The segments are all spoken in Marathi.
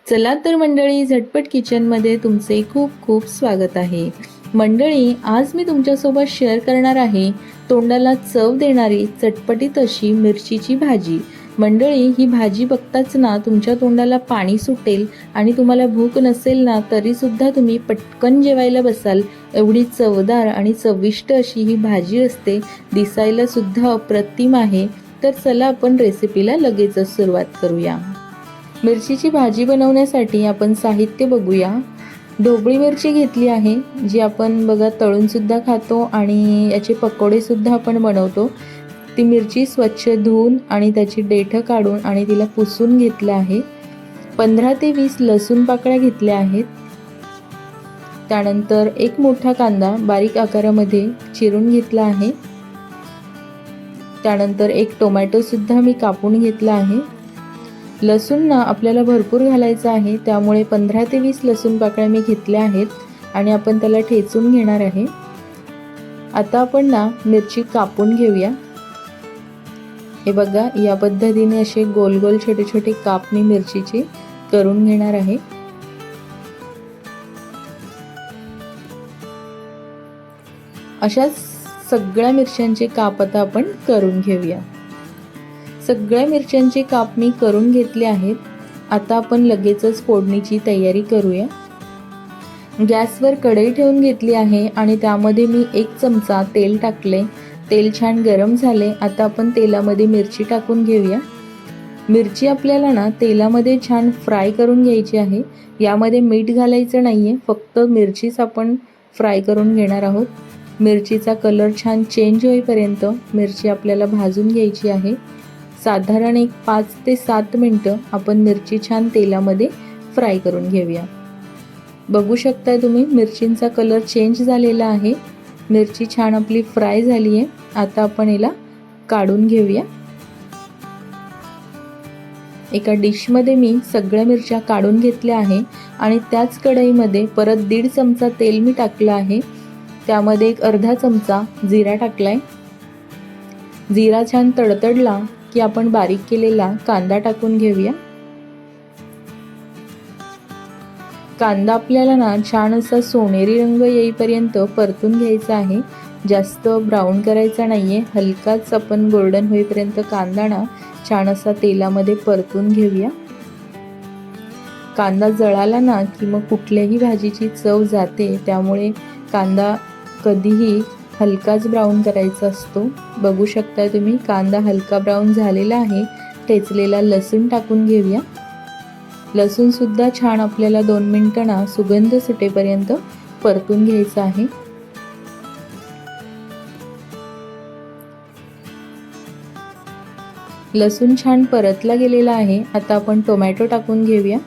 चला तर मंडळी, झटपट किचनमध्ये तुमचे खूप खूप स्वागत आहे. मंडळी, आज मी तुमच्यासोबत शेअर करणार आहे तोंडाला चव देणारी चटपटीत अशी मिरचीची भाजी. मंडळी, ही भाजी बघताच ना तुमच्या तोंडाला पाणी सुटेल आणि तुम्हाला भूक नसेल ना तरीसुद्धा तुम्ही पटकन जेवायला बसाल, एवढी चवदार आणि चविष्ट अशी ही भाजी असते. दिसायला सुद्धा अप्रतिम आहे. तर चला आपण रेसिपीला लगेचच सुरुवात करूया. मिरचीची भाजी बनवण्यासाठी आपण साहित्य बघूया. ढोबळी मिरची घेतली आहे, जी आपण बघा तळूनसुद्धा खातो आणि याचे पकोडेसुद्धा आपण बनवतो. ती मिरची स्वच्छ धुवून आणि त्याची देठं काढून आणि तिला पुसून घेतलं आहे. 15 ते 20 लसूण पाकळ्या घेतल्या आहेत. त्यानंतर एक मोठा कांदा बारीक आकारामध्ये चिरून घेतला आहे. त्यानंतर एक टोमॅटोसुद्धा मी कापून घेतला आहे. लसूण ना आपल्याला भरपूर घालायचं आहे, त्यामुळे 15 ते 20 लसूण पाकळ्या मी घेतल्या आहेत आणि आपण त्याला ठेचून घेणार आहे. आता आपण ना मिरची कापून घेऊया. हे बघा, या पद्धतीने असे गोल गोल छोटे छोटे काप मी मिरचीचे करून घेणार आहे. अशा सगळ्या मिरच्यांचे काप आता आपण करून घेऊया. सगळ्या मिरच्यांचे काप मी करून घेतले आहेत. आता आपण लगेचच फोडणीची तयारी करूया. गॅसवर कढई ठेवून घेतली आहे आणि त्यामध्ये मी 1 चमचा तेल टाकले. तेल छान गरम झाले. आता आपण तेलामध्ये मिरची टाकून घेऊया. मिरची आपल्याला ना तेलामध्ये छान फ्राय करून घ्यायची आहे. यामध्ये मीठ घालायचं नाही आहे, फक्त मिरचीच आपण फ्राय करून घेणार आहोत. मिरचीचा कलर छान चेंज होईपर्यंत मिरची आपल्याला भाजून घ्यायची आहे. साधारण एक 5 ते 7 मिनटं आपण मिरची छान तेलामध्ये फ्राय करून घेऊया. बघू शकताय तुम्ही, मिरचींचा कलर चेंज झालेला आहे. मिरची छान आपली फ्राय झाली आहे. आता आपण याला काढून घेऊया. एका डिशमध्ये मी सगळ्या मिरच्या काढून घेतल्या आहे आणि त्याच कढईमध्ये परत 1.5 चमचा तेल मी टाकलं आहे. त्यामध्ये एक अर्धा चमचा जिरा टाकलाय. जिरा छान तडतडला की आपण बारीक केलेला कांदा टाकून घेऊया. कांदा आपल्याला ना छान असा सोनेरी रंग येईपर्यंत परतून घ्यायचा आहे. जास्त ब्राऊन करायचा नाहीये, हलकाच आपण गोल्डन होईपर्यंत कांदा ना छान असा तेलामध्ये परतून घेऊया. कांदा जळाला ना की मग कुठल्याही भाजीची चव जाते, त्यामुळे कांदा कधीही हलकाच ब्राऊन करायचा असतो. बघू शकता तुम्ही, कांदा हलका ब्राऊन झालेला आहे. ठेचलेला लसूण टाकून घेऊया. लसूण सुद्धा छान आपल्याला 2 मिनिटं ना सुगंध सुटेपर्यंत परतून घ्यायचा आहे. लसूण छान परतला गेलेला आहे. आता आपण टोमॅटो टाकून घेऊया.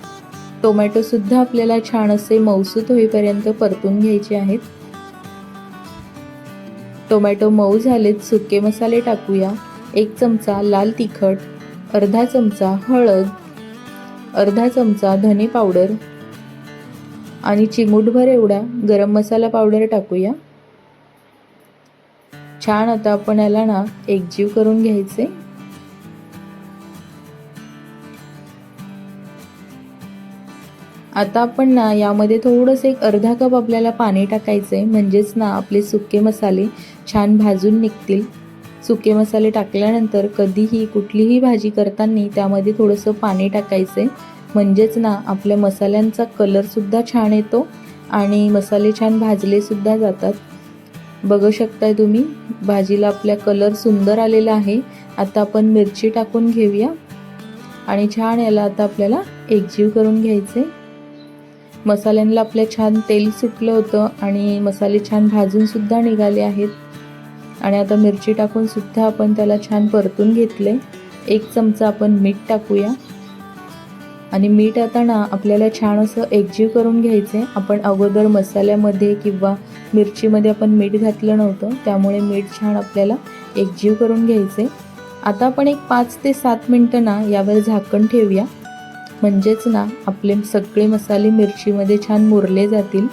टोमॅटो सुद्धा आपल्याला छान असे मऊसूत होईपर्यंत परतून घ्यायचे आहेत. टोमॅटो मऊ झालेत. सुके मसाले टाकूया. 1 चमचा लाल तिखट, अर्धा चमचा हळद, अर्धा चमचा धने पावडर आणि चिमूटभर एवढा गरम मसाला पावडर टाकूया. छान आता आपण याला ना एकजीव करून घ्यायचे. आता आपण ना यामध्ये थोडंसं एक अर्धा कप आपल्याला पाणी टाकायचे, म्हणजेच ना आपले सुके मसाले छान भाजून निघतील. सुके मसाले टाकल्यानंतर कधीही कुठलीही भाजी करताना त्यामध्ये थोडंसं पाणी टाकायचे, म्हणजेच ना आपल्या मसाल्यांचा कलरसुद्धा छान येतो आणि मसाले छान भाजलेसुद्धा जातात. बघू शकताय तुम्ही, भाजीला आपल्या कलर सुंदर आलेला आहे. आता आपण मिरची टाकून घेऊया आणि छान याला आता आपल्याला एकजीव करून घ्यायचे. मसाल्यांना आपल्या छान तेल सुटलं होतं आणि मसाले छान भाजून सुद्धा निघाले आहेत. आणि आता मिरची टाकून सुद्धा आपण त्याला छान परतून घेतले. 1 चमचा आपण मीठ टाकूया आणि मीठ आता ना आपल्याला छान असं एकजीव करून घ्यायचे. आपण अगोदर मसाल्यामध्ये किंवा मिरचीमध्ये आपण मीठ घातलं नव्हतं, त्यामुळे मीठ छान आपल्याला एकजीव करून घ्यायचे. आता आपण एक 5 ते 7 मिनटं ना यावर झाकण ठेवूया, म्हणजेच ना आपले सगळे मसाले मिरचीमध्ये छान मुरले जातील.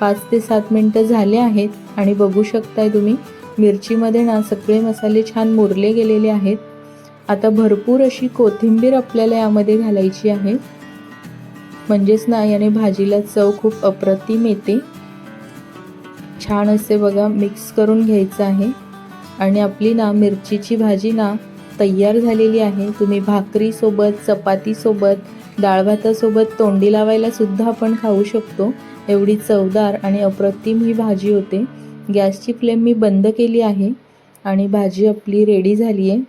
5 ते 7 मिनटं झाले आहेत आणि बघू शकताय तुम्ही, मिरचीमध्ये ना सगळे मसाले छान मुरले गेलेले आहेत. आता भरपूर अशी कोथिंबीर आपल्याला यामध्ये घालायची आहे. म्हणजेच ना याने भाजीला चव खूप अप्रतिम येते। छान असे बघा मिक्स करून घ्यायचं आहे आणि आपली ना मिरचीची भाजी ना तयार झालेली आहे। तुम्ही भाकरीसोबत, चपातीसोबत, डाळ भातासोबत तोंडी लावायला सुद्धा आपण खाऊ शकतो। एवढी चवदार आणि अप्रतिम ही भाजी होते। गॅसची फ्लेम मी बंद केली आहे आणि भाजी आपली रेडी झाली आहे।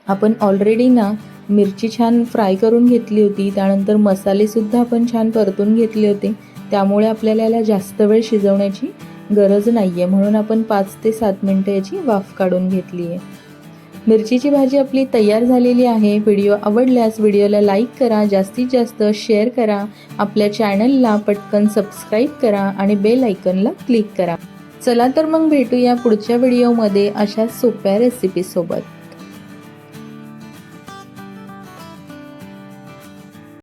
आपण ऑलरेडी ना मिरची छान फ्राय करून घेतली होती, त्यानंतर मसालेसुद्धा आपण छान परतून घेतले होते, त्यामुळे आपल्याला याला जास्त वेळ शिजवण्याची गरज नाही आहे, म्हणून आपण 5 ते 7 मिनटं याची वाफ काढून घेतली आहे। मिरचीची भाजी आपली तयार झालेली आहे। व्हिडिओ आवडल्यास व्हिडिओला लाईक करा, जास्तीत जास्त शेअर करा, आपल्या चॅनलला पटकन सबस्क्राईब करा आणि बेल आयकॉनला क्लिक करा। चला तर मग भेटूया पुढच्या व्हिडिओमध्ये अशाच सोप्या रेसिपीसोबत।